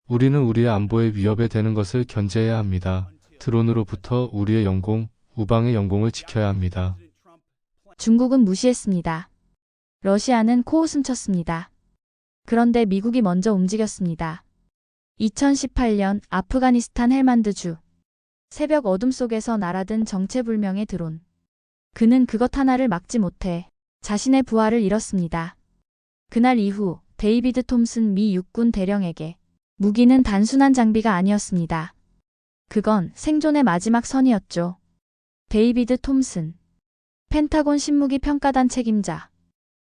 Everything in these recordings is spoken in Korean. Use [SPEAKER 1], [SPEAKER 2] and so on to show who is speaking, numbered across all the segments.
[SPEAKER 1] 우리는 우리의 안보에 위협이 되는 것을 견제해야 합니다. 드론으로부터 우리의 영공, 우방의 영공을 지켜야 합니다.
[SPEAKER 2] 중국은 무시했습니다. 러시아는 코웃음 쳤습니다. 그런데 미국이 먼저 움직였습니다. 2018년 아프가니스탄 헬만드주. 새벽 어둠 속에서 날아든 정체불명의 드론. 그는 그것 하나를 막지 못해 자신의 부하를 잃었습니다. 그날 이후 데이비드 톰슨 미 육군 대령에게 무기는 단순한 장비가 아니었습니다. 그건 생존의 마지막 선이었죠. 데이비드 톰슨. 펜타곤 신무기 평가단 책임자.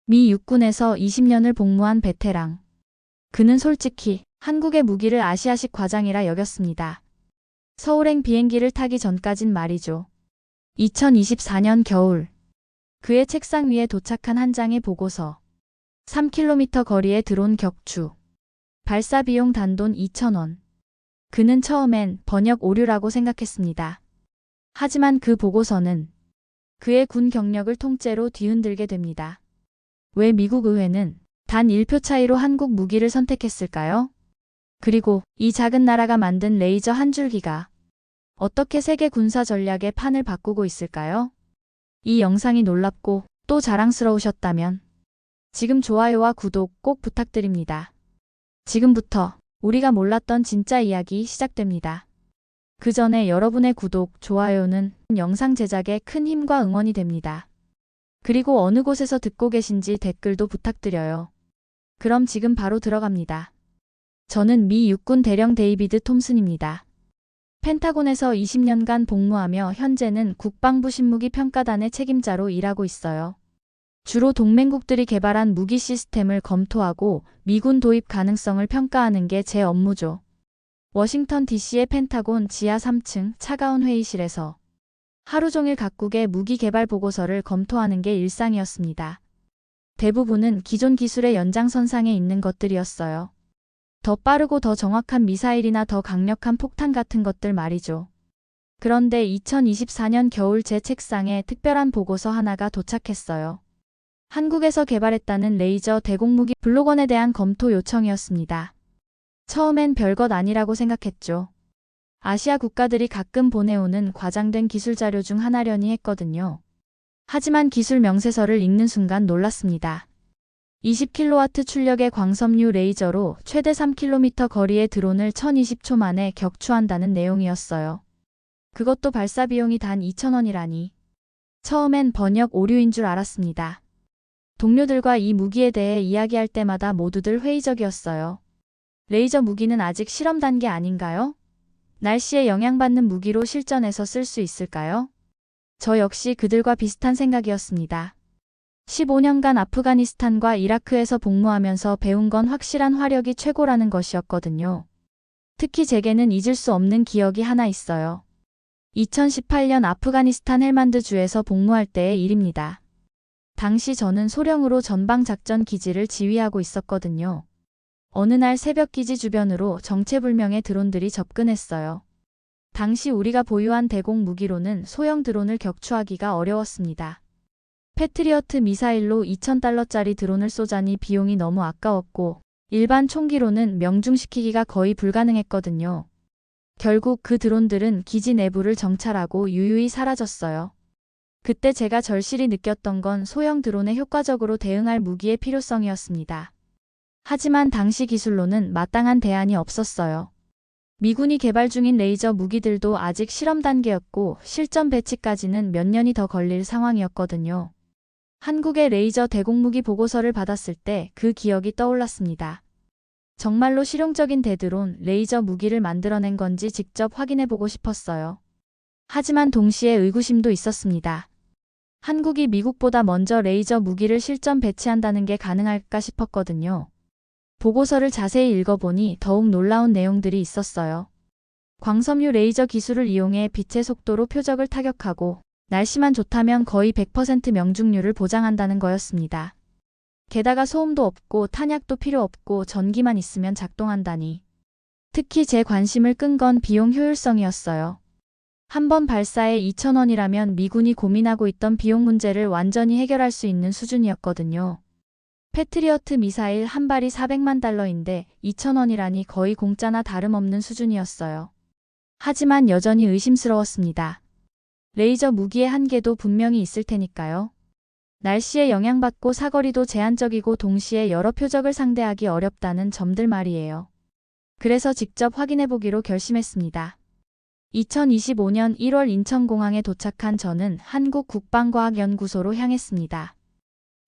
[SPEAKER 2] 미 육군에서 20년을 복무한 베테랑. 그는 솔직히 한국의 무기를 아시아식 과장이라 여겼습니다. 서울행 비행기를 타기 전까진 말이죠. 2024년 겨울. 그의 책상 위에 도착한 한 장의 보고서. 3km 거리에 드론 격추. 발사 비용 단돈 2,000원. 그는 처음엔 번역 오류라고 생각했습니다. 하지만 그 보고서는 그의 군 경력을 통째로 뒤흔들게 됩니다. 왜 미국 의회는 단 1표 차이로 한국 무기를 선택했을까요? 그리고 이 작은 나라가 만든 레이저 한 줄기가 어떻게 세계 군사 전략의 판을 바꾸고 있을까요? 이 영상이 놀랍고 또 자랑스러우셨다면 지금 좋아요와 구독 꼭 부탁드립니다. 지금부터 우리가 몰랐던 진짜 이야기 시작됩니다. 그 전에 여러분의 구독, 좋아요는 영상 제작에 큰 힘과 응원이 됩니다. 그리고 어느 곳에서 듣고 계신지 댓글도 부탁드려요. 그럼 지금 바로 들어갑니다. 저는 미 육군 대령 데이비드 톰슨입니다. 펜타곤에서 20년간 복무하며 현재는 국방부 신무기 평가단의 책임자로 일하고 있어요. 주로 동맹국들이 개발한 무기 시스템을 검토하고 미군 도입 가능성을 평가하는 게 제 업무죠. 워싱턴 DC의 펜타곤 지하 3층 차가운 회의실에서 하루 종일 각국의 무기 개발 보고서를 검토하는 게 일상이었습니다. 대부분은 기존 기술의 연장선상에 있는 것들이었어요. 더 빠르고 더 정확한 미사일이나 더 강력한 폭탄 같은 것들 말이죠. 그런데 2024년 겨울 제 책상에 특별한 보고서 하나가 도착했어요. 한국에서 개발했다는 레이저 대공무기 블록원에 대한 검토 요청이었습니다. 처음엔 별것 아니라고 생각했죠. 아시아 국가들이 가끔 보내오는 과장된 기술 자료 중 하나려니 했거든요. 하지만 기술 명세서를 읽는 순간 놀랐습니다. 20kW 출력의 광섬유 레이저로 최대 3km 거리의 드론을 1020초 만에 격추한다는 내용이었어요. 그것도 발사 비용이 단 2,000원이라니. 처음엔 번역 오류인 줄 알았습니다. 동료들과 이 무기에 대해 이야기할 때마다 모두들 회의적이었어요. 레이저 무기는 아직 실험 단계 아닌가요? 날씨에 영향받는 무기로 실전에서 쓸 수 있을까요? 저 역시 그들과 비슷한 생각이었습니다. 15년간 아프가니스탄과 이라크에서 복무하면서 배운 건 확실한 화력이 최고라는 것이었거든요. 특히 제게는 잊을 수 없는 기억이 하나 있어요. 2018년 아프가니스탄 헬만드주에서 복무할 때의 일입니다. 당시 저는 소령으로 전방작전 기지를 지휘하고 있었거든요. 어느 날 새벽 기지 주변으로 정체불명의 드론들이 접근했어요. 당시 우리가 보유한 대공 무기로는 소형 드론을 격추하기가 어려웠습니다. 패트리어트 미사일로 2,000달러짜리 드론을 쏘자니 비용이 너무 아까웠고 일반 총기로는 명중시키기가 거의 불가능했거든요. 결국 그 드론들은 기지 내부를 정찰하고 유유히 사라졌어요. 그때 제가 절실히 느꼈던 건 소형 드론에 효과적으로 대응할 무기의 필요성이었습니다. 하지만 당시 기술로는 마땅한 대안이 없었어요. 미군이 개발 중인 레이저 무기들도 아직 실험 단계였고 실전 배치까지는 몇 년이 더 걸릴 상황이었거든요. 한국의 레이저 대공무기 보고서를 받았을 때 그 기억이 떠올랐습니다. 정말로 실용적인 대드론, 레이저 무기를 만들어낸 건지 직접 확인해보고 싶었어요. 하지만 동시에 의구심도 있었습니다. 한국이 미국보다 먼저 레이저 무기를 실전 배치한다는 게 가능할까 싶었거든요. 보고서를 자세히 읽어보니 더욱 놀라운 내용들이 있었어요. 광섬유 레이저 기술을 이용해 빛의 속도로 표적을 타격하고 날씨만 좋다면 거의 100% 명중률을 보장한다는 거였습니다. 게다가 소음도 없고 탄약도 필요 없고 전기만 있으면 작동한다니. 특히 제 관심을 끈 건 비용 효율성이었어요. 한 번 발사에 2,000원이라면 미군이 고민하고 있던 비용 문제를 완전히 해결할 수 있는 수준이었거든요. 패트리어트 미사일 한 발이 400만 달러인데 2,000원이라니 거의 공짜나 다름없는 수준이었어요. 하지만 여전히 의심스러웠습니다. 레이저 무기의 한계도 분명히 있을 테니까요. 날씨에 영향받고 사거리도 제한적이고 동시에 여러 표적을 상대하기 어렵다는 점들 말이에요. 그래서 직접 확인해보기로 결심했습니다. 2025년 1월 인천공항에 도착한 저는 한국국방과학연구소로 향했습니다.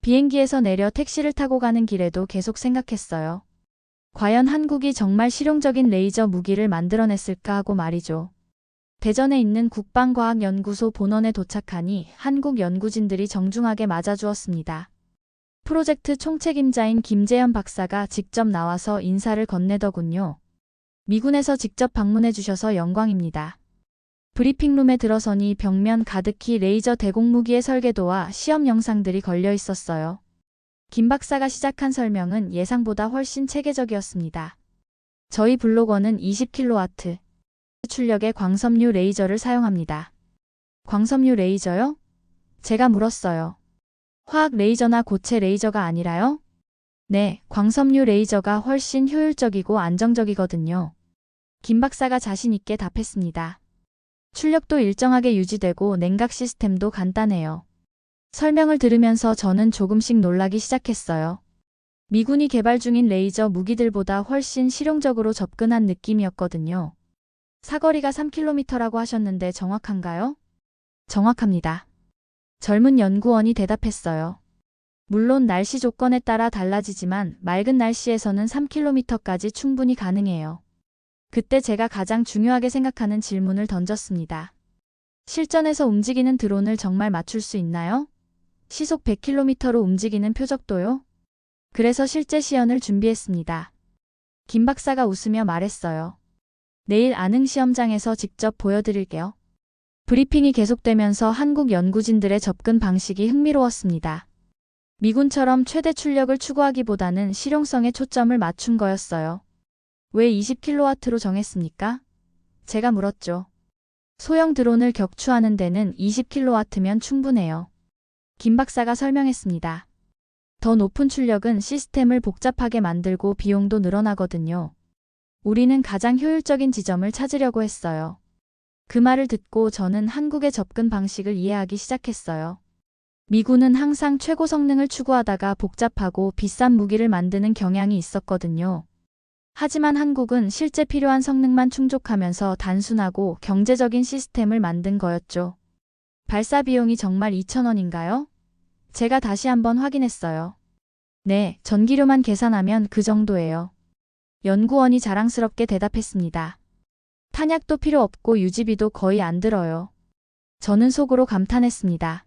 [SPEAKER 2] 비행기에서 내려 택시를 타고 가는 길에도 계속 생각했어요. 과연 한국이 정말 실용적인 레이저 무기를 만들어냈을까 하고 말이죠. 대전에 있는 국방과학연구소 본원에 도착하니 한국 연구진들이 정중하게 맞아주었습니다. 프로젝트 총책임자인 김재현 박사가 직접 나와서 인사를 건네더군요. 미군에서 직접 방문해 주셔서 영광입니다. 브리핑룸에 들어서니 벽면 가득히 레이저 대공무기의 설계도와 시험 영상들이 걸려 있었어요. 김 박사가 시작한 설명은 예상보다 훨씬 체계적이었습니다. 저희 블로거는 20kW 출력의 광섬유 레이저를 사용합니다. 광섬유 레이저요? 제가 물었어요. 화학 레이저나 고체 레이저가 아니라요? 네, 광섬유 레이저가 훨씬 효율적이고 안정적이거든요. 김 박사가 자신 있게 답했습니다. 출력도 일정하게 유지되고 냉각 시스템도 간단해요. 설명을 들으면서 저는 조금씩 놀라기 시작했어요. 미군이 개발 중인 레이저 무기들보다 훨씬 실용적으로 접근한 느낌이었거든요. 사거리가 3km라고 하셨는데 정확한가요? 정확합니다. 젊은 연구원이 대답했어요. 물론 날씨 조건에 따라 달라지지만 맑은 날씨에서는 3km까지 충분히 가능해요. 그때 제가 가장 중요하게 생각하는 질문을 던졌습니다. 실전에서 움직이는 드론을 정말 맞출 수 있나요? 시속 100km로 움직이는 표적도요? 그래서 실제 시연을 준비했습니다. 김 박사가 웃으며 말했어요. 내일 안흥 시험장에서 직접 보여드릴게요. 브리핑이 계속되면서 한국 연구진들의 접근 방식이 흥미로웠습니다. 미군처럼 최대 출력을 추구하기보다는 실용성에 초점을 맞춘 거였어요. 왜 20kW로 정했습니까? 제가 물었죠. 소형 드론을 격추하는 데는 20kW면 충분해요. 김 박사가 설명했습니다. 더 높은 출력은 시스템을 복잡하게 만들고 비용도 늘어나거든요. 우리는 가장 효율적인 지점을 찾으려고 했어요. 그 말을 듣고 저는 한국의 접근 방식을 이해하기 시작했어요. 미군은 항상 최고 성능을 추구하다가 복잡하고 비싼 무기를 만드는 경향이 있었거든요. 하지만 한국은 실제 필요한 성능만 충족하면서 단순하고 경제적인 시스템을 만든 거였죠. 발사 비용이 정말 2,000원인가요? 제가 다시 한번 확인했어요. 네, 전기료만 계산하면 그 정도예요. 연구원이 자랑스럽게 대답했습니다. 탄약도 필요 없고 유지비도 거의 안 들어요. 저는 속으로 감탄했습니다.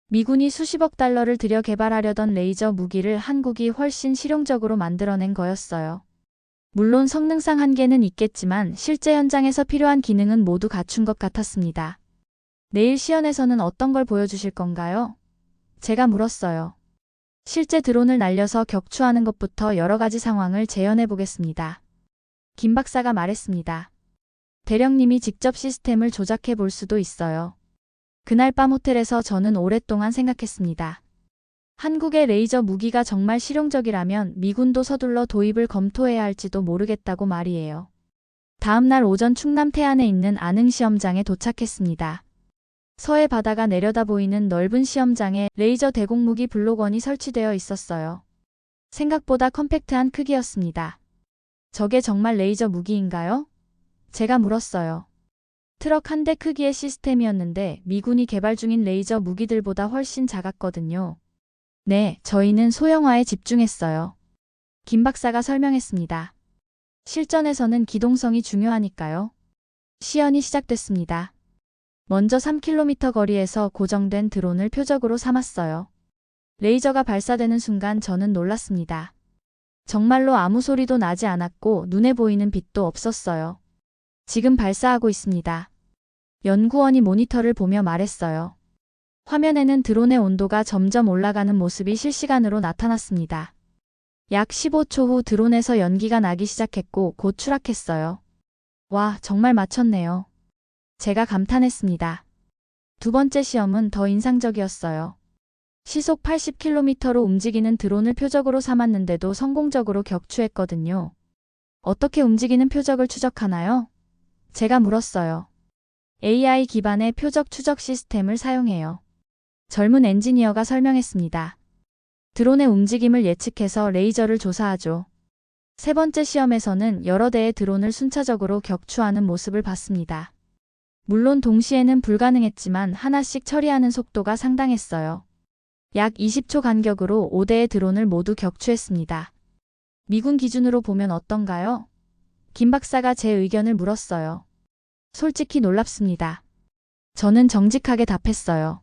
[SPEAKER 2] 미군이 수십억 달러를 들여 개발하려던 레이저 무기를 한국이 훨씬 실용적으로 만들어낸 거였어요. 물론 성능상 한계는 있겠지만 실제 현장에서 필요한 기능은 모두 갖춘 것 같았습니다. 내일 시연에서는 어떤 걸 보여주실 건가요? 제가 물었어요. 실제 드론을 날려서 격추하는 것부터 여러 가지 상황을 재현해 보겠습니다. 김 박사가 말했습니다. 대령님이 직접 시스템을 조작해 볼 수도 있어요. 그날 밤 호텔에서 저는 오랫동안 생각했습니다. 한국의 레이저 무기가 정말 실용적이라면 미군도 서둘러 도입을 검토해야 할지도 모르겠다고 말이에요. 다음 날 오전 충남 태안에 있는 안흥 시험장에 도착했습니다. 서해 바다가 내려다 보이는 넓은 시험장에 레이저 대공무기 블록원이 설치되어 있었어요. 생각보다 컴팩트한 크기였습니다. 저게 정말 레이저 무기인가요? 제가 물었어요. 트럭 한 대 크기의 시스템이었는데 미군이 개발 중인 레이저 무기들보다 훨씬 작았거든요. 네, 저희는 소형화에 집중했어요. 김 박사가 설명했습니다. 실전에서는 기동성이 중요하니까요. 시연이 시작됐습니다. 먼저 3km 거리에서 고정된 드론을 표적으로 삼았어요. 레이저가 발사되는 순간 저는 놀랐습니다. 정말로 아무 소리도 나지 않았고 눈에 보이는 빛도 없었어요. 지금 발사하고 있습니다. 연구원이 모니터를 보며 말했어요. 화면에는 드론의 온도가 점점 올라가는 모습이 실시간으로 나타났습니다. 약 15초 후 드론에서 연기가 나기 시작했고 곧 추락했어요. 와, 정말 맞췄네요. 제가 감탄했습니다. 두 번째 시험은 더 인상적이었어요. 시속 80km로 움직이는 드론을 표적으로 삼았는데도 성공적으로 격추했거든요. 어떻게 움직이는 표적을 추적하나요? 제가 물었어요. AI 기반의 표적 추적 시스템을 사용해요. 젊은 엔지니어가 설명했습니다. 드론의 움직임을 예측해서 레이저를 조사하죠. 세 번째 시험에서는 여러 대의 드론을 순차적으로 격추하는 모습을 봤습니다. 물론 동시에는 불가능했지만 하나씩 처리하는 속도가 상당했어요. 약 20초 간격으로 5대의 드론을 모두 격추했습니다. 미군 기준으로 보면 어떤가요? 김 박사가 제 의견을 물었어요. 솔직히 놀랍습니다. 저는 정직하게 답했어요.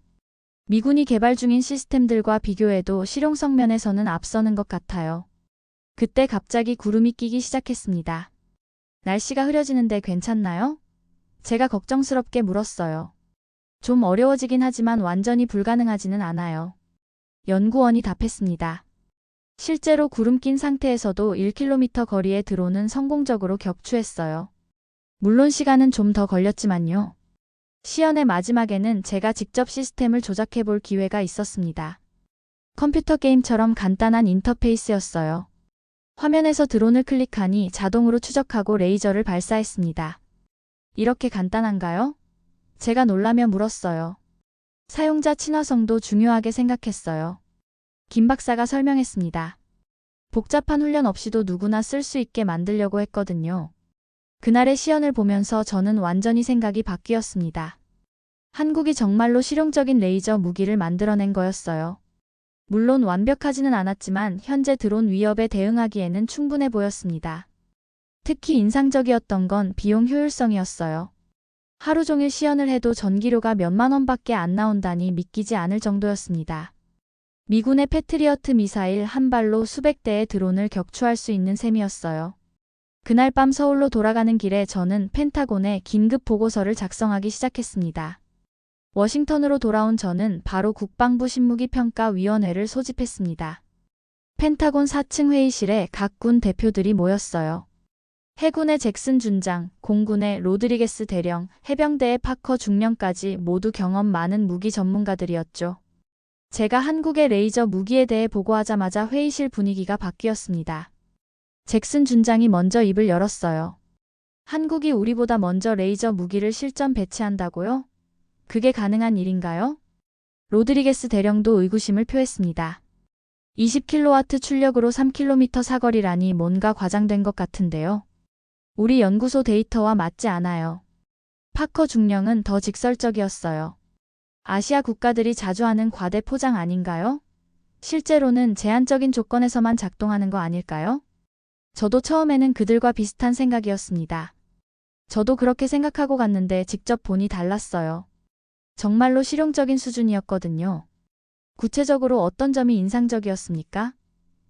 [SPEAKER 2] 미군이 개발 중인 시스템들과 비교해도 실용성 면에서는 앞서는 것 같아요. 그때 갑자기 구름이 끼기 시작했습니다. 날씨가 흐려지는데 괜찮나요? 제가 걱정스럽게 물었어요. 좀 어려워지긴 하지만 완전히 불가능하지는 않아요. 연구원이 답했습니다. 실제로 구름 낀 상태에서도 1km 거리의 드론은 성공적으로 격추했어요. 물론 시간은 좀 더 걸렸지만요. 시연의 마지막에는 제가 직접 시스템을 조작해 볼 기회가 있었습니다. 컴퓨터 게임처럼 간단한 인터페이스였어요. 화면에서 드론을 클릭하니 자동으로 추적하고 레이저를 발사했습니다. 이렇게 간단한가요? 제가 놀라며 물었어요. 사용자 친화성도 중요하게 생각했어요. 김 박사가 설명했습니다. 복잡한 훈련 없이도 누구나 쓸 수 있게 만들려고 했거든요. 그날의 시연을 보면서 저는 완전히 생각이 바뀌었습니다. 한국이 정말로 실용적인 레이저 무기를 만들어낸 거였어요. 물론 완벽하지는 않았지만 현재 드론 위협에 대응하기에는 충분해 보였습니다. 특히 인상적이었던 건 비용 효율성이었어요. 하루 종일 시연을 해도 전기료가 몇만 원밖에 안 나온다니 믿기지 않을 정도였습니다. 미군의 패트리어트 미사일 한 발로 수백 대의 드론을 격추할 수 있는 셈이었어요. 그날 밤 서울로 돌아가는 길에 저는 펜타곤에 긴급 보고서를 작성하기 시작했습니다. 워싱턴으로 돌아온 저는 바로 국방부 신무기평가위원회를 소집했습니다. 펜타곤 4층 회의실에 각 군 대표들이 모였어요. 해군의 잭슨 준장, 공군의 로드리게스 대령, 해병대의 파커 중령까지 모두 경험 많은 무기 전문가들이었죠. 제가 한국의 레이저 무기에 대해 보고하자마자 회의실 분위기가 바뀌었습니다. 잭슨 준장이 먼저 입을 열었어요. 한국이 우리보다 먼저 레이저 무기를 실전 배치한다고요? 그게 가능한 일인가요? 로드리게스 대령도 의구심을 표했습니다. 20kW 출력으로 3km 사거리라니 뭔가 과장된 것 같은데요. 우리 연구소 데이터와 맞지 않아요. 파커 중령은 더 직설적이었어요. 아시아 국가들이 자주 하는 과대 포장 아닌가요? 실제로는 제한적인 조건에서만 작동하는 거 아닐까요? 저도 처음에는 그들과 비슷한 생각이었습니다. 저도 그렇게 생각하고 갔는데 직접 보니 달랐어요. 정말로 실용적인 수준이었거든요. 구체적으로 어떤 점이 인상적이었습니까?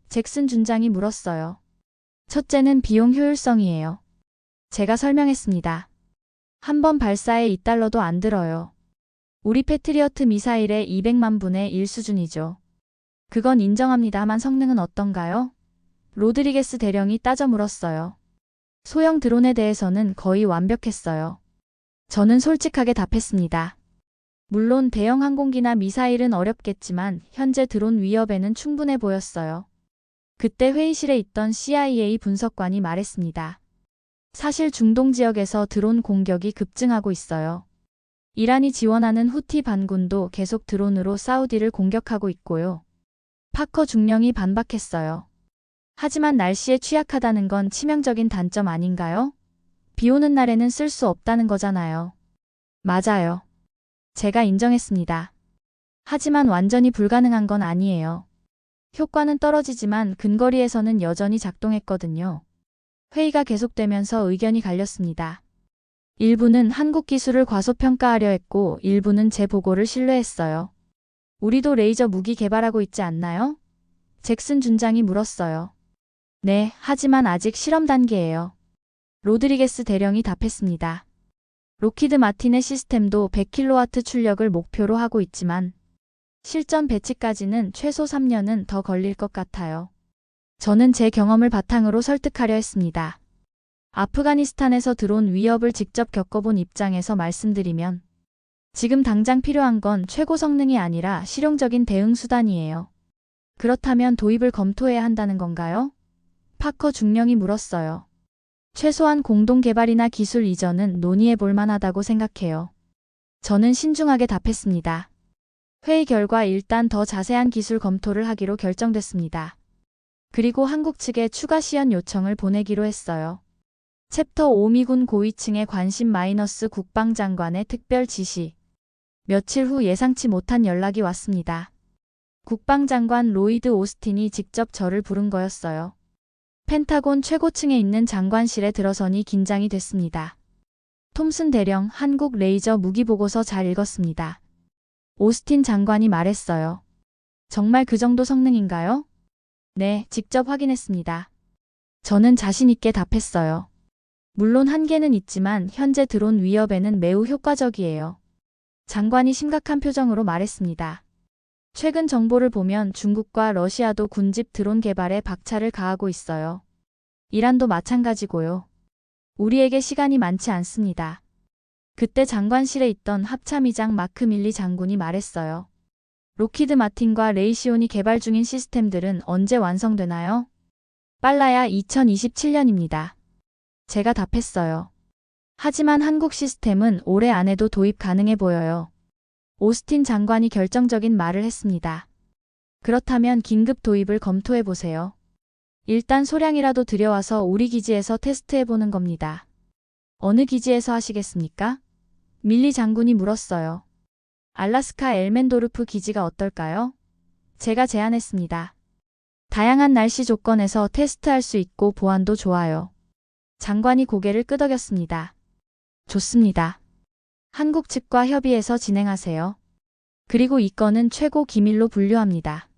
[SPEAKER 2] 잭슨 준장이 물었어요. 첫째는 비용 효율성이에요. 제가 설명했습니다. 한 번 발사에 $2도 안 들어요. 우리 패트리어트 미사일의 200만 분의 1 수준이죠. 그건 인정합니다만 성능은 어떤가요? 로드리게스 대령이 따져 물었어요. 소형 드론에 대해서는 거의 완벽했어요. 저는 솔직하게 답했습니다. 물론 대형 항공기나 미사일은 어렵겠지만 현재 드론 위협에는 충분해 보였어요. 그때 회의실에 있던 CIA 분석관이 말했습니다. 사실 중동 지역에서 드론 공격이 급증하고 있어요. 이란이 지원하는 후티 반군도 계속 드론으로 사우디를 공격하고 있고요. 파커 중령이 반박했어요. 하지만 날씨에 취약하다는 건 치명적인 단점 아닌가요? 비 오는 날에는 쓸 수 없다는 거잖아요. 맞아요. 제가 인정했습니다. 하지만 완전히 불가능한 건 아니에요. 효과는 떨어지지만 근거리에서는 여전히 작동했거든요. 회의가 계속되면서 의견이 갈렸습니다. 일부는 한국 기술을 과소평가하려 했고 일부는 제 보고를 신뢰했어요. 우리도 레이저 무기 개발하고 있지 않나요? 잭슨 준장이 물었어요. 네, 하지만 아직 실험 단계예요. 로드리게스 대령이 답했습니다. 로키드 마틴의 시스템도 100kW 출력을 목표로 하고 있지만 실전 배치까지는 최소 3년은 더 걸릴 것 같아요. 저는 제 경험을 바탕으로 설득하려 했습니다. 아프가니스탄에서 드론 위협을 직접 겪어본 입장에서 말씀드리면 지금 당장 필요한 건 최고 성능이 아니라 실용적인 대응 수단이에요. 그렇다면 도입을 검토해야 한다는 건가요? 파커 중령이 물었어요. 최소한 공동 개발이나 기술 이전은 논의해 볼 만하다고 생각해요. 저는 신중하게 답했습니다. 회의 결과 일단 더 자세한 기술 검토를 하기로 결정됐습니다. 그리고 한국 측에 추가 시연 요청을 보내기로 했어요. 챕터 5 미군 고위층의 관심 마이너스 국방장관의 특별 지시. 며칠 후 예상치 못한 연락이 왔습니다. 국방장관 로이드 오스틴이 직접 저를 부른 거였어요. 펜타곤 최고층에 있는 장관실에 들어서니 긴장이 됐습니다. 톰슨 대령 한국 레이저 무기 보고서 잘 읽었습니다. 오스틴 장관이 말했어요. 정말 그 정도 성능인가요? 네, 직접 확인했습니다. 저는 자신 있게 답했어요. 물론 한계는 있지만 현재 드론 위협에는 매우 효과적이에요. 장관이 심각한 표정으로 말했습니다. 최근 정보를 보면 중국과 러시아도 군집 드론 개발에 박차를 가하고 있어요. 이란도 마찬가지고요. 우리에게 시간이 많지 않습니다. 그때 장관실에 있던 합참의장 마크 밀리 장군이 말했어요. 로키드 마틴과 레이시온이 개발 중인 시스템들은 언제 완성되나요? 빨라야 2027년입니다. 제가 답했어요. 하지만 한국 시스템은 올해 안에도 도입 가능해 보여요. 오스틴 장관이 결정적인 말을 했습니다. 그렇다면 긴급 도입을 검토해 보세요. 일단 소량이라도 들여와서 우리 기지에서 테스트해 보는 겁니다. 어느 기지에서 하시겠습니까? 밀리 장군이 물었어요. 알라스카 엘멘도르프 기지가 어떨까요? 제가 제안했습니다. 다양한 날씨 조건에서 테스트할 수 있고 보안도 좋아요. 장관이 고개를 끄덕였습니다. 좋습니다. 한국 측과 협의해서 진행하세요. 그리고 이 건은 최고 기밀로 분류합니다.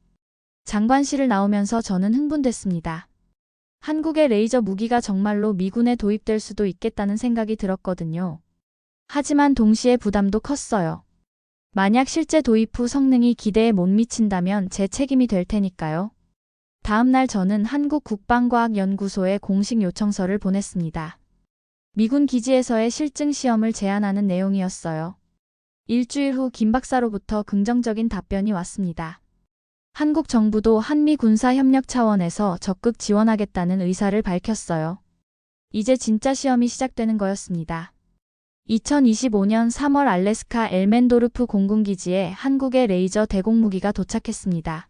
[SPEAKER 2] 장관실을 나오면서 저는 흥분됐습니다. 한국의 레이저 무기가 정말로 미군에 도입될 수도 있겠다는 생각이 들었거든요. 하지만 동시에 부담도 컸어요. 만약 실제 도입 후 성능이 기대에 못 미친다면 제 책임이 될 테니까요. 다음 날 저는 한국국방과학연구소에 공식 요청서를 보냈습니다. 미군 기지에서의 실증 시험을 제안하는 내용이었어요. 일주일 후 김 박사로부터 긍정적인 답변이 왔습니다. 한국 정부도 한미 군사 협력 차원에서 적극 지원하겠다는 의사를 밝혔어요. 이제 진짜 시험이 시작되는 거였습니다. 2025년 3월 알래스카 엘멘도르프 공군기지에 한국의 레이저 대공무기가 도착했습니다.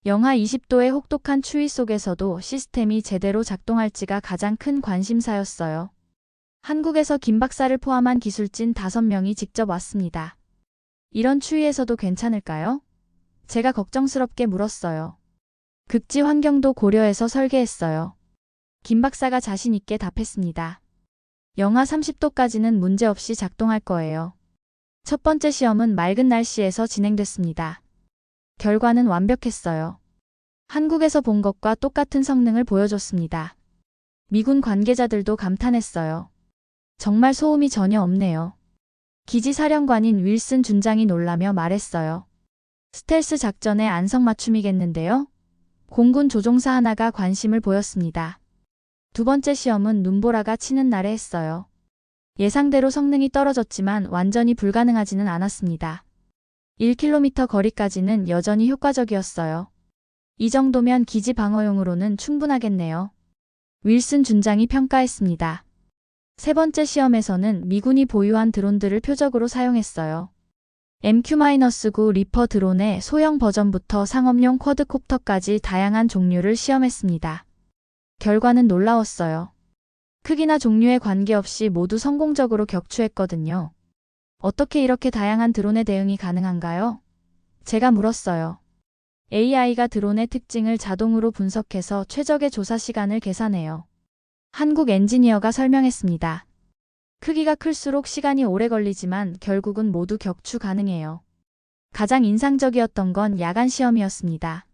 [SPEAKER 2] 영하 20도의 혹독한 추위 속에서도 시스템이 제대로 작동할지가 가장 큰 관심사였어요. 한국에서 김 박사를 포함한 기술진 5명이 직접 왔습니다. 이런 추위에서도 괜찮을까요? 제가 걱정스럽게 물었어요. 극지 환경도 고려해서 설계했어요. 김 박사가 자신 있게 답했습니다. 영하 30도까지는 문제없이 작동할 거예요. 첫 번째 시험은 맑은 날씨에서 진행됐습니다. 결과는 완벽했어요. 한국에서 본 것과 똑같은 성능을 보여줬습니다. 미군 관계자들도 감탄했어요. 정말 소음이 전혀 없네요. 기지 사령관인 윌슨 준장이 놀라며 말했어요. 스텔스 작전의 안성맞춤이겠는데요? 공군 조종사 하나가 관심을 보였습니다. 두 번째 시험은 눈보라가 치는 날에 했어요. 예상대로 성능이 떨어졌지만 완전히 불가능하지는 않았습니다. 1km 거리까지는 여전히 효과적이었어요. 이 정도면 기지 방어용으로는 충분하겠네요. 윌슨 준장이 평가했습니다. 세 번째 시험에서는 미군이 보유한 드론들을 표적으로 사용했어요. MQ-9 리퍼 드론의 소형 버전부터 상업용 쿼드콥터까지 다양한 종류를 시험했습니다. 결과는 놀라웠어요. 크기나 종류에 관계없이 모두 성공적으로 격추했거든요. 어떻게 이렇게 다양한 드론에 대응이 가능한가요? 제가 물었어요. AI가 드론의 특징을 자동으로 분석해서 최적의 조사 시간을 계산해요. 한국 엔지니어가 설명했습니다. 크기가 클수록 시간이 오래 걸리지만 결국은 모두 격추 가능해요. 가장 인상적이었던 건 야간 시험이었습니다.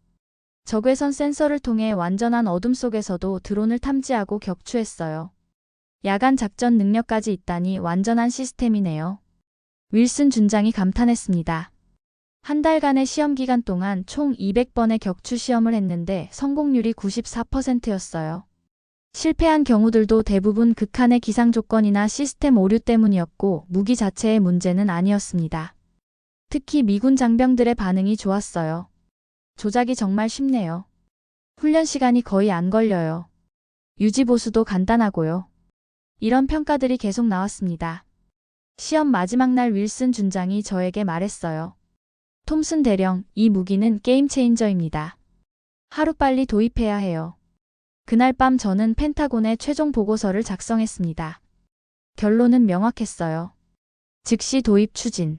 [SPEAKER 2] 적외선 센서를 통해 완전한 어둠 속에서도 드론을 탐지하고 격추했어요. 야간 작전 능력까지 있다니 완전한 시스템이네요. 윌슨 준장이 감탄했습니다. 한 달간의 시험 기간 동안 총 200번의 격추 시험을 했는데 성공률이 94%였어요. 실패한 경우들도 대부분 극한의 기상 조건이나 시스템 오류 때문이었고 무기 자체의 문제는 아니었습니다. 특히 미군 장병들의 반응이 좋았어요. 조작이 정말 쉽네요. 훈련 시간이 거의 안 걸려요. 유지 보수도 간단하고요. 이런 평가들이 계속 나왔습니다. 시험 마지막 날 윌슨 준장이 저에게 말했어요. 톰슨 대령, 이 무기는 게임 체인저입니다. 하루빨리 도입해야 해요. 그날 밤 저는 펜타곤의 최종 보고서를 작성했습니다. 결론은 명확했어요. 즉시 도입 추진.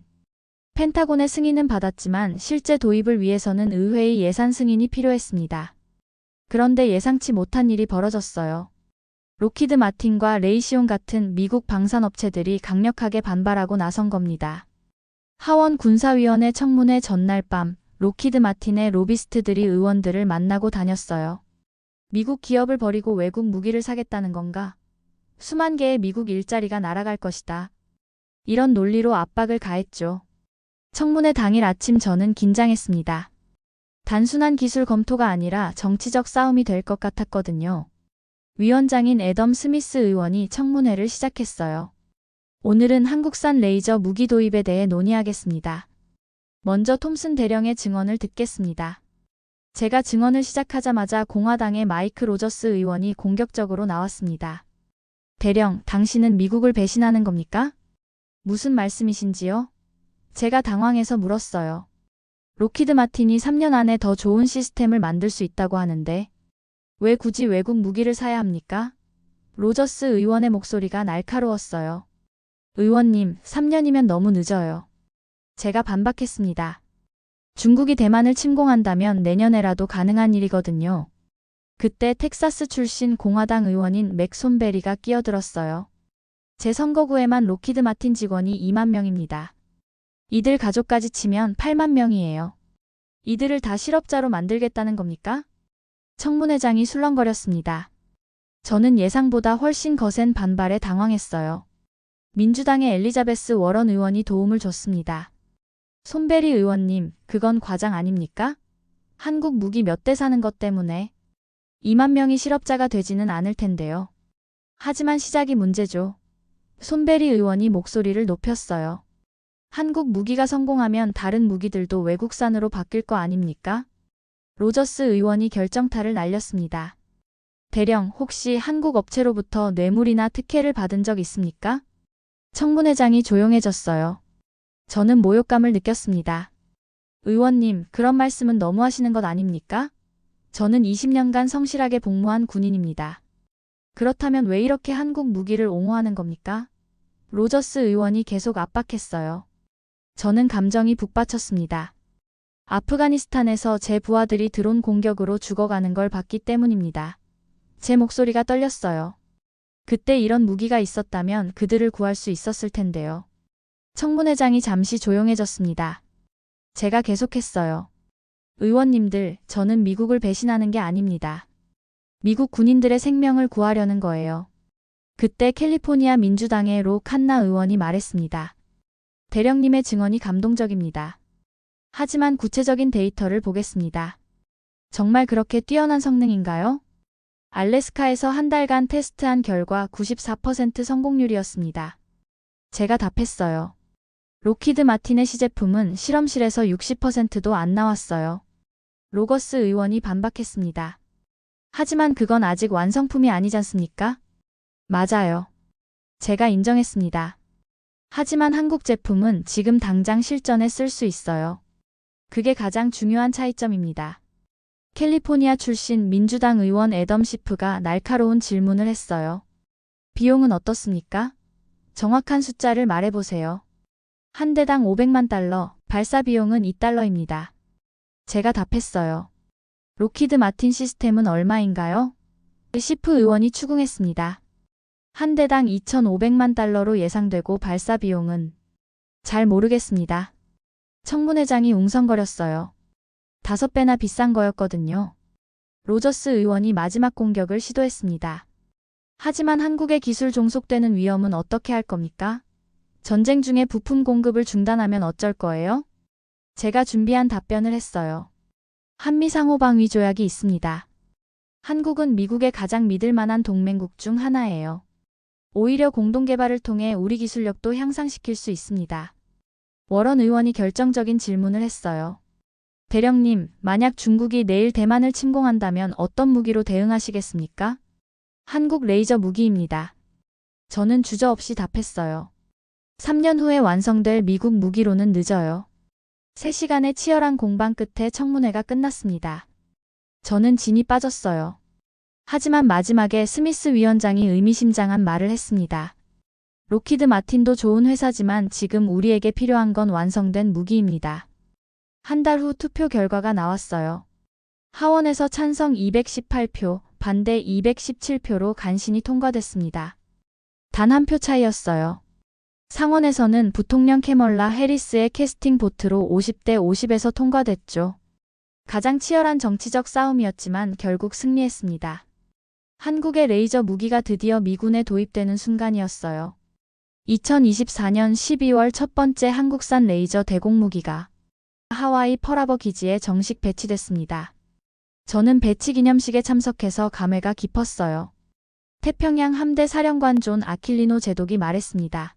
[SPEAKER 2] 펜타곤의 승인은 받았지만 실제 도입을 위해서는 의회의 예산 승인이 필요했습니다. 그런데 예상치 못한 일이 벌어졌어요. 록히드 마틴과 레이시온 같은 미국 방산업체들이 강력하게 반발하고 나선 겁니다. 하원 군사위원회 청문회 전날 밤 록히드 마틴의 로비스트들이 의원들을 만나고 다녔어요. 미국 기업을 버리고 외국 무기를 사겠다는 건가? 수만 개의 미국 일자리가 날아갈 것이다. 이런 논리로 압박을 가했죠. 청문회 당일 아침 저는 긴장했습니다. 단순한 기술 검토가 아니라 정치적 싸움이 될 것 같았거든요. 위원장인 애덤 스미스 의원이 청문회를 시작했어요. 오늘은 한국산 레이저 무기 도입에 대해 논의하겠습니다. 먼저 톰슨 대령의 증언을 듣겠습니다. 제가 증언을 시작하자마자 공화당의 마이크 로저스 의원이 공격적으로 나왔습니다. 대령, 당신은 미국을 배신하는 겁니까? 무슨 말씀이신지요? 제가 당황해서 물었어요. 록히드 마틴이 3년 안에 더 좋은 시스템을 만들 수 있다고 하는데 왜 굳이 외국 무기를 사야 합니까? 로저스 의원의 목소리가 날카로웠어요. 의원님, 3년이면 너무 늦어요. 제가 반박했습니다. 중국이 대만을 침공한다면 내년에라도 가능한 일이거든요. 그때 텍사스 출신 공화당 의원인 맥 손베리가 끼어들었어요. 제 선거구에만 록히드 마틴 직원이 2만 명입니다. 이들 가족까지 치면 8만 명이에요. 이들을 다 실업자로 만들겠다는 겁니까? 청문회장이 술렁거렸습니다. 저는 예상보다 훨씬 거센 반발에 당황했어요. 민주당의 엘리자베스 워런 의원이 도움을 줬습니다. 손베리 의원님, 그건 과장 아닙니까? 한국 무기 몇 대 사는 것 때문에 2만 명이 실업자가 되지는 않을 텐데요. 하지만 시작이 문제죠. 손베리 의원이 목소리를 높였어요. 한국 무기가 성공하면 다른 무기들도 외국산으로 바뀔 거 아닙니까? 로저스 의원이 결정타를 날렸습니다. 대령, 혹시 한국 업체로부터 뇌물이나 특혜를 받은 적 있습니까? 청문회장이 조용해졌어요. 저는 모욕감을 느꼈습니다. 의원님, 그런 말씀은 너무 하시는 것 아닙니까? 저는 20년간 성실하게 복무한 군인입니다. 그렇다면 왜 이렇게 한국 무기를 옹호하는 겁니까? 로저스 의원이 계속 압박했어요. 저는 감정이 북받쳤습니다. 아프가니스탄에서 제 부하들이 드론 공격으로 죽어가는 걸 봤기 때문입니다. 제 목소리가 떨렸어요. 그때 이런 무기가 있었다면 그들을 구할 수 있었을 텐데요. 청문회장이 잠시 조용해졌습니다. 제가 계속했어요. 의원님들, 저는 미국을 배신하는 게 아닙니다. 미국 군인들의 생명을 구하려는 거예요. 그때 캘리포니아 민주당의 로 칸나 의원이 말했습니다. 대령님의 증언이 감동적입니다. 하지만 구체적인 데이터를 보겠습니다. 정말 그렇게 뛰어난 성능인가요? 알래스카에서 한 달간 테스트한 결과 94% 성공률이었습니다. 제가 답했어요. 록히드 마틴의 시제품은 실험실에서 60%도 안 나왔어요. 로거스 의원이 반박했습니다. 하지만 그건 아직 완성품이 아니지 않습니까? 맞아요. 제가 인정했습니다. 하지만 한국 제품은 지금 당장 실전에 쓸 수 있어요. 그게 가장 중요한 차이점입니다. 캘리포니아 출신 민주당 의원 애덤 시프가 날카로운 질문을 했어요. 비용은 어떻습니까? 정확한 숫자를 말해보세요. 한 대당 500만 달러, 발사 비용은 2달러입니다. 제가 답했어요. 록히드 마틴 시스템은 얼마인가요? 시프 의원이 추궁했습니다. 한 대당 2,500만 달러로 예상되고 발사 비용은 잘 모르겠습니다. 청문회장이 웅성거렸어요. 5배나 비싼 거였거든요. 로저스 의원이 마지막 공격을 시도했습니다. 하지만 한국의 기술 종속되는 위험은 어떻게 할 겁니까? 전쟁 중에 부품 공급을 중단하면 어쩔 거예요? 제가 준비한 답변을 했어요. 한미 상호방위 조약이 있습니다. 한국은 미국의 가장 믿을 만한 동맹국 중 하나예요. 오히려 공동개발을 통해 우리 기술력도 향상시킬 수 있습니다. 워런 의원이 결정적인 질문을 했어요. 대령님, 만약 중국이 내일 대만을 침공한다면 어떤 무기로 대응하시겠습니까? 한국 레이저 무기입니다. 저는 주저없이 답했어요. 3년 후에 완성될 미국 무기로는 늦어요. 3시간의 치열한 공방 끝에 청문회가 끝났습니다. 저는 진이 빠졌어요. 하지만 마지막에 스미스 위원장이 의미심장한 말을 했습니다. 록히드 마틴도 좋은 회사지만 지금 우리에게 필요한 건 완성된 무기입니다. 한 달 후 투표 결과가 나왔어요. 하원에서 찬성 218표, 반대 217표로 간신히 통과됐습니다. 단 한 표 차이였어요. 상원에서는 부통령 캐멀라 해리스의 캐스팅 보트로 50대 50에서 통과됐죠. 가장 치열한 정치적 싸움이었지만 결국 승리했습니다. 한국의 레이저 무기가 드디어 미군에 도입되는 순간이었어요. 2024년 12월 첫 번째 한국산 레이저 대공무기가 하와이 펄하버 기지에 정식 배치됐습니다. 저는 배치 기념식에 참석해서 감회가 깊었어요. 태평양 함대 사령관 존 아킬리노 제독이 말했습니다.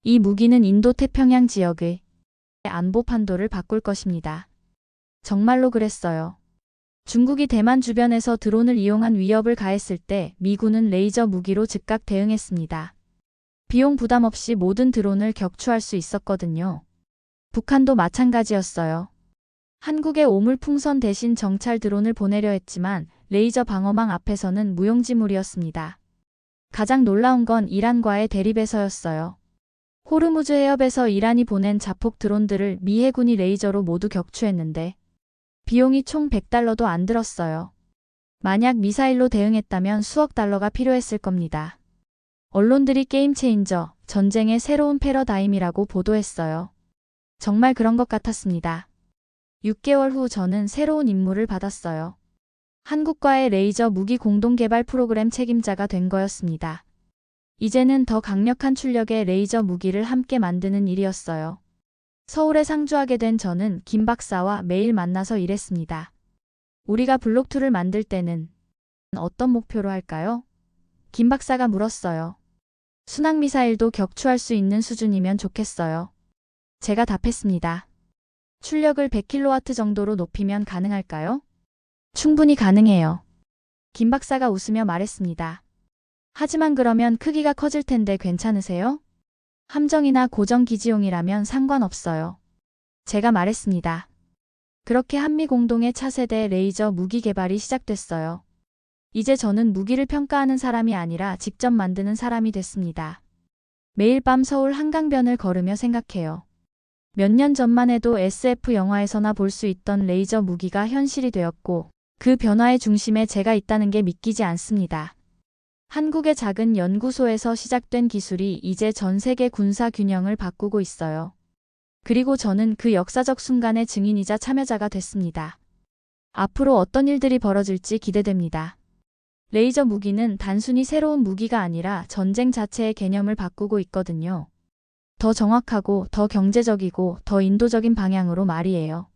[SPEAKER 2] 이 무기는 인도 태평양 지역의 안보 판도를 바꿀 것입니다. 정말로 그랬어요. 중국이 대만 주변에서 드론을 이용한 위협을 가했을 때 미군은 레이저 무기로 즉각 대응했습니다. 비용 부담 없이 모든 드론을 격추할 수 있었거든요. 북한도 마찬가지였어요. 한국의 오물풍선 대신 정찰 드론을 보내려 했지만 레이저 방어망 앞에서는 무용지물이었습니다. 가장 놀라운 건 이란과의 대립에서였어요. 호르무즈 해협에서 이란이 보낸 자폭 드론들을 미 해군이 레이저로 모두 격추했는데 비용이 총 $100도 안 들었어요. 만약 미사일로 대응했다면 수억 달러가 필요했을 겁니다. 언론들이 게임 체인저, 전쟁의 새로운 패러다임이라고 보도했어요. 정말 그런 것 같았습니다. 6개월 후 저는 새로운 임무를 받았어요. 한국과의 레이저 무기 공동개발 프로그램 책임자가 된 거였습니다. 이제는 더 강력한 출력의 레이저 무기를 함께 만드는 일이었어요. 서울에 상주하게 된 저는 김 박사와 매일 만나서 일했습니다. 우리가 블록2를 만들 때는 어떤 목표로 할까요? 김 박사가 물었어요. 순항미사일도 격추할 수 있는 수준이면 좋겠어요. 제가 답했습니다. 출력을 100kW 정도로 높이면 가능할까요? 충분히 가능해요. 김 박사가 웃으며 말했습니다. 하지만 그러면 크기가 커질 텐데 괜찮으세요? 함정이나 고정기지용이라면 상관없어요. 제가 말했습니다. 그렇게 한미 공동의 차세대 레이저 무기 개발이 시작됐어요. 이제 저는 무기를 평가하는 사람이 아니라 직접 만드는 사람이 됐습니다. 매일 밤 서울 한강변을 걸으며 생각해요. 몇 년 전만 해도 SF 영화에서나 볼 수 있던 레이저 무기가 현실이 되었고 그 변화의 중심에 제가 있다는 게 믿기지 않습니다. 한국의 작은 연구소에서 시작된 기술이 이제 전 세계 군사 균형을 바꾸고 있어요. 그리고 저는 그 역사적 순간의 증인이자 참여자가 됐습니다. 앞으로 어떤 일들이 벌어질지 기대됩니다. 레이저 무기는 단순히 새로운 무기가 아니라 전쟁 자체의 개념을 바꾸고 있거든요. 더 정확하고 더 경제적이고 더 인도적인 방향으로 말이에요.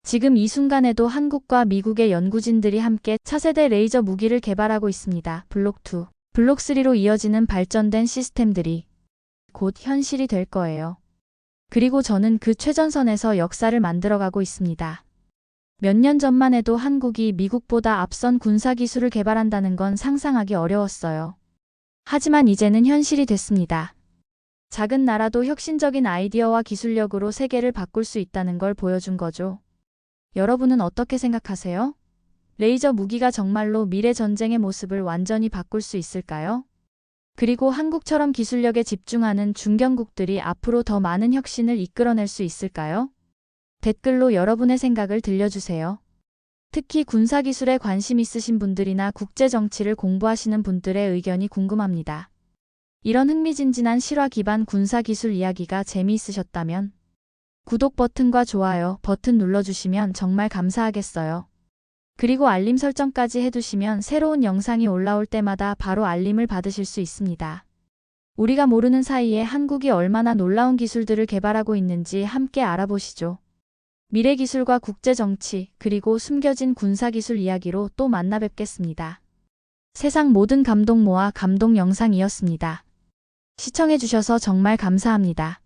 [SPEAKER 2] 지금 이 순간에도 한국과 미국의 연구진들이 함께 차세대 레이저 무기를 개발하고 있습니다. 블록2, 블록3로 이어지는 발전된 시스템들이 곧 현실이 될 거예요. 그리고 저는 그 최전선에서 역사를 만들어가고 있습니다. 몇 년 전만 해도 한국이 미국보다 앞선 군사기술을 개발한다는 건 상상하기 어려웠어요. 하지만 이제는 현실이 됐습니다. 작은 나라도 혁신적인 아이디어와 기술력으로 세계를 바꿀 수 있다는 걸 보여준 거죠. 여러분은 어떻게 생각하세요? 레이저 무기가 정말로 미래 전쟁의 모습을 완전히 바꿀 수 있을까요? 그리고 한국처럼 기술력에 집중하는 중견국들이 앞으로 더 많은 혁신을 이끌어낼 수 있을까요? 댓글로 여러분의 생각을 들려주세요. 특히 군사기술에 관심 있으신 분들이나 국제정치를 공부하시는 분들의 의견이 궁금합니다. 이런 흥미진진한 실화 기반 군사기술 이야기가 재미있으셨다면 구독 버튼과 좋아요 버튼 눌러주시면 정말 감사하겠어요. 그리고 알림 설정까지 해두시면 새로운 영상이 올라올 때마다 바로 알림을 받으실 수 있습니다. 우리가 모르는 사이에 한국이 얼마나 놀라운 기술들을 개발하고 있는지 함께 알아보시죠. 미래 기술과 국제 정치, 그리고 숨겨진 군사 기술 이야기로 또 만나 뵙겠습니다. 세상 모든 감동 모아 감동 영상이었습니다. 시청해주셔서 정말 감사합니다.